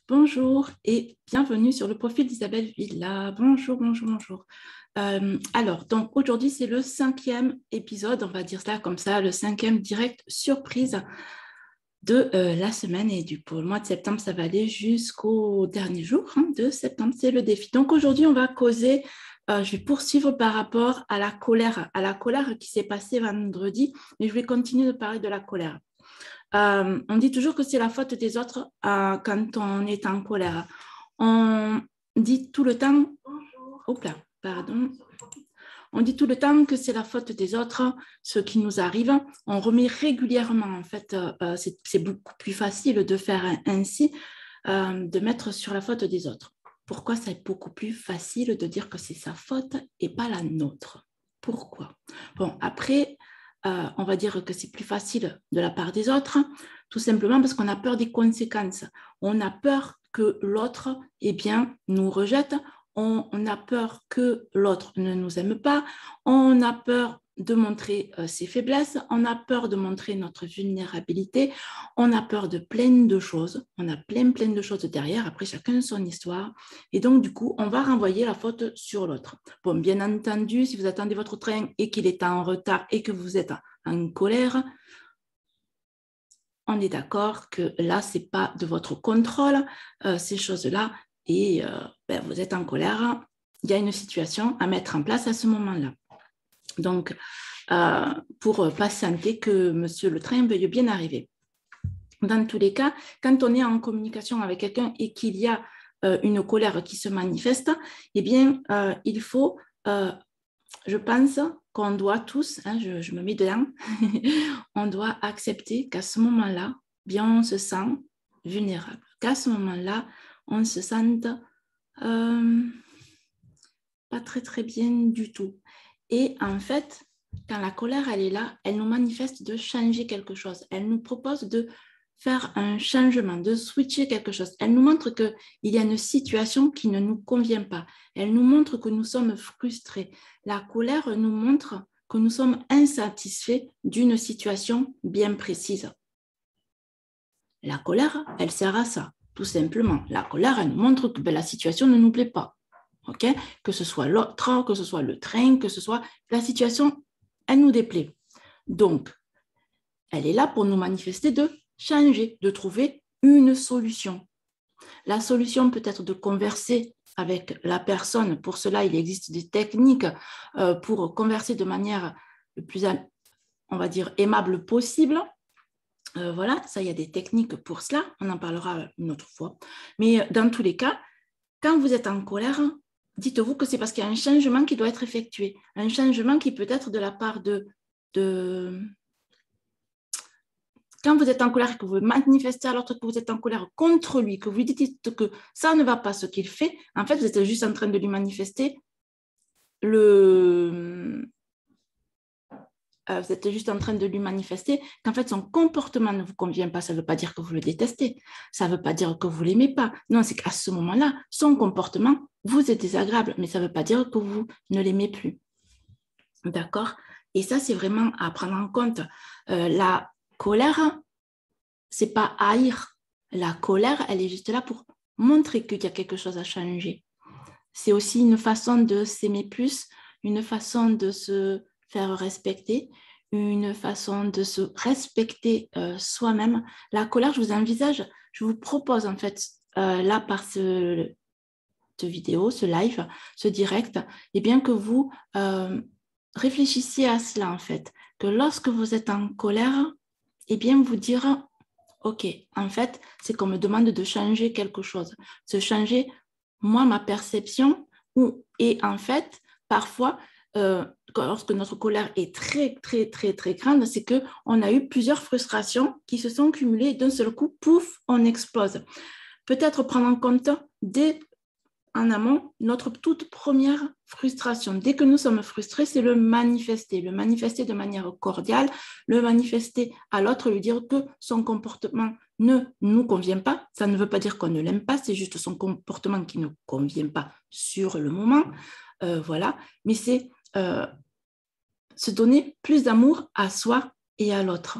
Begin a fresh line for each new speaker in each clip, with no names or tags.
Bonjour et bienvenue sur le profil d'Isabelle Villa. Bonjour, bonjour, bonjour. Donc aujourd'hui c'est le 5e épisode, on va dire ça comme ça, le 5e direct surprise de la semaine et pour le mois de septembre, ça va aller jusqu'au dernier jour de septembre, c'est le défi. Donc aujourd'hui on va causer, je vais poursuivre par rapport à la colère qui s'est passée vendredi, mais je vais continuer de parler de la colère. On dit toujours que c'est la faute des autres quand on est en colère. On dit tout le temps, on dit tout le temps que c'est la faute des autres, ce qui nous arrive. On remet régulièrement, en fait, c'est beaucoup plus facile de faire ainsi, de mettre sur la faute des autres. Pourquoi c'est beaucoup plus facile de dire que c'est sa faute et pas la nôtre? Pourquoi? Bon, après, on va dire que c'est plus facile de la part des autres, tout simplement parce qu'on a peur des conséquences. On a peur que l'autre, nous rejette. On a peur que l'autre ne nous aime pas. On a peur de montrer ses faiblesses. On a peur de montrer notre vulnérabilité. On a peur de plein de choses. On a plein de choses derrière. Après, chacun son histoire. Et donc, du coup, on va renvoyer la faute sur l'autre. Bon, bien entendu, si vous attendez votre train et qu'il est en retard et que vous êtes en colère, on est d'accord que là, ce n'est pas de votre contrôle, ces choses-là, et vous êtes en colère, il y a une situation à mettre en place à ce moment-là. Donc, pour patienter que monsieur le train veuille bien arriver. Dans tous les cas, quand on est en communication avec quelqu'un et qu'il y a une colère qui se manifeste, il faut, je pense qu'on doit tous, je me mets dedans, on doit accepter qu'à ce moment-là, on se sent vulnérable, qu'à ce moment-là, on se sent pas très bien du tout. Et en fait, quand la colère, elle est là, elle nous manifeste de changer quelque chose. Elle nous propose de faire un changement, de switcher quelque chose. Elle nous montre qu'il y a une situation qui ne nous convient pas. Elle nous montre que nous sommes frustrés. La colère nous montre que nous sommes insatisfaits d'une situation bien précise. La colère, elle sert à ça, tout simplement. La colère, elle nous montre que la situation ne nous plaît pas. Okay? Que ce soit l'autre, que ce soit le train, que ce soit la situation, elle nous déplaît. Donc, elle est là pour nous manifester de changer, de trouver une solution. La solution peut être de converser avec la personne. Pour cela, il existe des techniques pour converser de manière le plus, on va dire, aimable possible. Voilà, ça, il y a des techniques pour cela. On en parlera une autre fois. Mais dans tous les cas, quand vous êtes en colère, dites-vous que c'est parce qu'il y a un changement qui doit être effectué. Un changement qui peut être de la part de... Quand vous êtes en colère et que vous manifestez à l'autre que vous êtes en colère contre lui, que vous lui dites que ça ne va pas ce qu'il fait, en fait, vous êtes juste en train de lui manifester vous êtes juste en train de lui manifester qu'en fait, son comportement ne vous convient pas. Ça ne veut pas dire que vous le détestez. Ça ne veut pas dire que vous ne l'aimez pas. Non, c'est qu'à ce moment-là, son comportement vous est désagréable, mais ça ne veut pas dire que vous ne l'aimez plus. D'accord? Et ça, c'est vraiment à prendre en compte. La colère, ce n'est pas haïr. La colère, elle est juste là pour montrer qu'il y a quelque chose à changer. C'est aussi une façon de s'aimer plus, une façon de se faire respecter, une façon de se respecter soi-même. La colère, je vous propose en fait, là par cette vidéo, ce live, ce direct, que vous réfléchissiez à cela en fait, que lorsque vous êtes en colère, vous dire, ok, en fait, c'est qu'on me demande de changer quelque chose, de changer moi, ma perception, et en fait, parfois, lorsque notre colère est très grande, c'est qu'on a eu plusieurs frustrations qui se sont cumulées et d'un seul coup, pouf, on explose. Peut-être prendre en compte dès en amont notre toute première frustration. Dès que nous sommes frustrés, c'est le manifester de manière cordiale, le manifester à l'autre, lui dire que son comportement ne nous convient pas. Ça ne veut pas dire qu'on ne l'aime pas, c'est juste son comportement qui ne convient pas sur le moment. Voilà, mais c'est se donner plus d'amour à soi et à l'autre.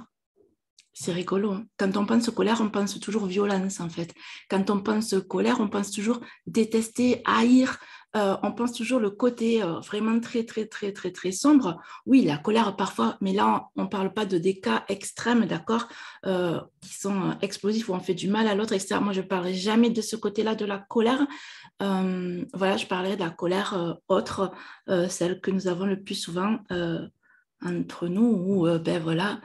C'est rigolo, hein. Quand on pense colère, on pense toujours violence, en fait. Quand on pense colère, on pense toujours détester, haïr. On pense toujours le côté vraiment très, très, très, très, très sombre. Oui, la colère parfois, mais là, on ne parle pas de des cas extrêmes, d'accord, qui sont explosifs, où on fait du mal à l'autre, etc. Moi, je ne parlerai jamais de ce côté-là de la colère. Voilà, je parlerai de la colère autre, celle que nous avons le plus souvent entre nous, où, ben voilà,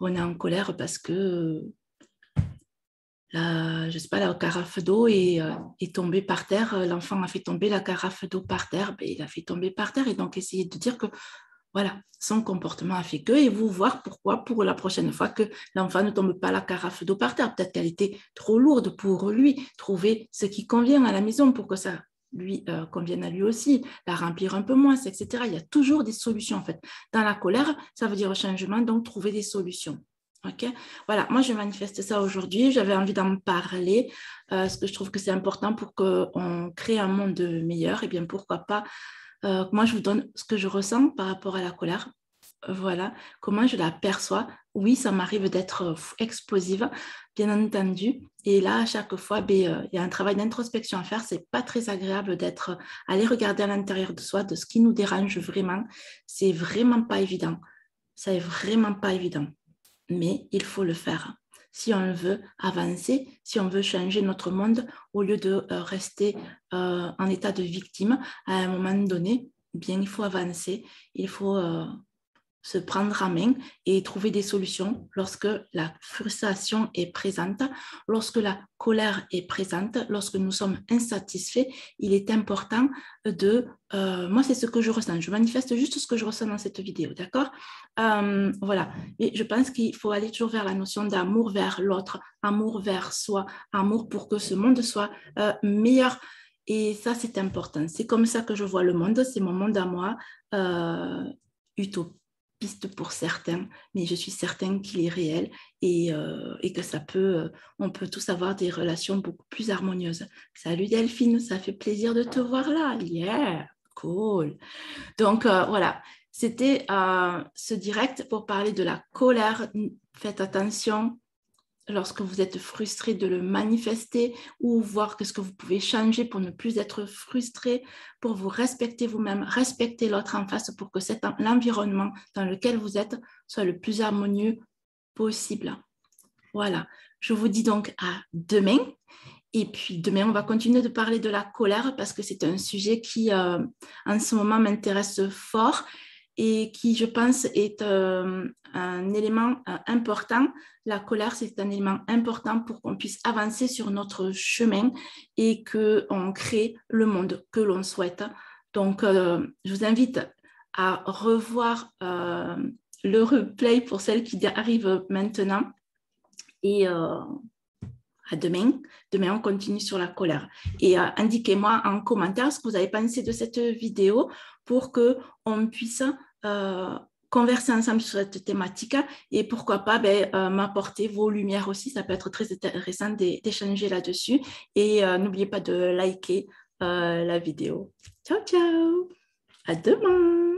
on est en colère parce que je sais pas, la carafe d'eau est tombée par terre. L'enfant a fait tomber la carafe d'eau par terre. Ben, il a fait tomber par terre. Et donc, essayez de dire que voilà, son comportement a fait que, et vous voir pourquoi pour la prochaine fois que l'enfant ne tombe pas la carafe d'eau par terre. Peut-être qu'elle était trop lourde pour lui. Trouver ce qui convient à la maison pour que ça lui convienne à lui aussi, la remplir un peu moins, etc. Il y a toujours des solutions en fait. Dans la colère, ça veut dire changement, donc trouver des solutions. Ok, voilà, moi je manifeste ça aujourd'hui, j'avais envie d'en parler, parce que je trouve que c'est important pour qu'on crée un monde meilleur, et bien pourquoi pas, moi je vous donne ce que je ressens par rapport à la colère, voilà, comment je la perçois. Oui, ça m'arrive d'être explosive, bien entendu, et là à chaque fois, il y a un travail d'introspection à faire, c'est pas très agréable d'être, aller regarder à l'intérieur de soi, de ce qui nous dérange vraiment, c'est vraiment pas évident, ça est vraiment pas évident. Mais il faut le faire. Si on veut avancer, si on veut changer notre monde, au lieu de rester en état de victime, à un moment donné, bien, il faut avancer, il faut se prendre en main et trouver des solutions lorsque la frustration est présente, lorsque la colère est présente, lorsque nous sommes insatisfaits. Il est important de... moi, c'est ce que je ressens. Je manifeste juste ce que je ressens dans cette vidéo, d'accord? Voilà. Et je pense qu'il faut aller toujours vers la notion d'amour vers l'autre, amour vers soi, amour pour que ce monde soit meilleur. Et ça, c'est important. C'est comme ça que je vois le monde. C'est mon monde à moi, utopie pour certains, mais je suis certaine qu'il est réel et que on peut tous avoir des relations beaucoup plus harmonieuses. Salut Delphine, ça fait plaisir de te voir là. Yeah, cool. Donc voilà, c'était ce direct pour parler de la colère. Faites attention lorsque vous êtes frustré de le manifester ou voir qu'est-ce que vous pouvez changer pour ne plus être frustré, pour vous respecter vous-même, respecter l'autre en face pour que l'environnement dans lequel vous êtes soit le plus harmonieux possible. Voilà, je vous dis donc à demain. Et puis demain, on va continuer de parler de la colère parce que c'est un sujet qui, en ce moment, m'intéresse fort et qui, je pense, est un élément important. La colère, c'est un élément important pour qu'on puisse avancer sur notre chemin et qu'on crée le monde que l'on souhaite. Donc, je vous invite à revoir le replay pour celles qui arrivent maintenant. Et à demain. Demain, on continue sur la colère. Et indiquez-moi en commentaire ce que vous avez pensé de cette vidéo pour qu'on puisse converser ensemble sur cette thématique et pourquoi pas m'apporter vos lumières aussi. Ça peut être très intéressant d'échanger là-dessus. Et n'oubliez pas de liker la vidéo. Ciao, ciao! À demain!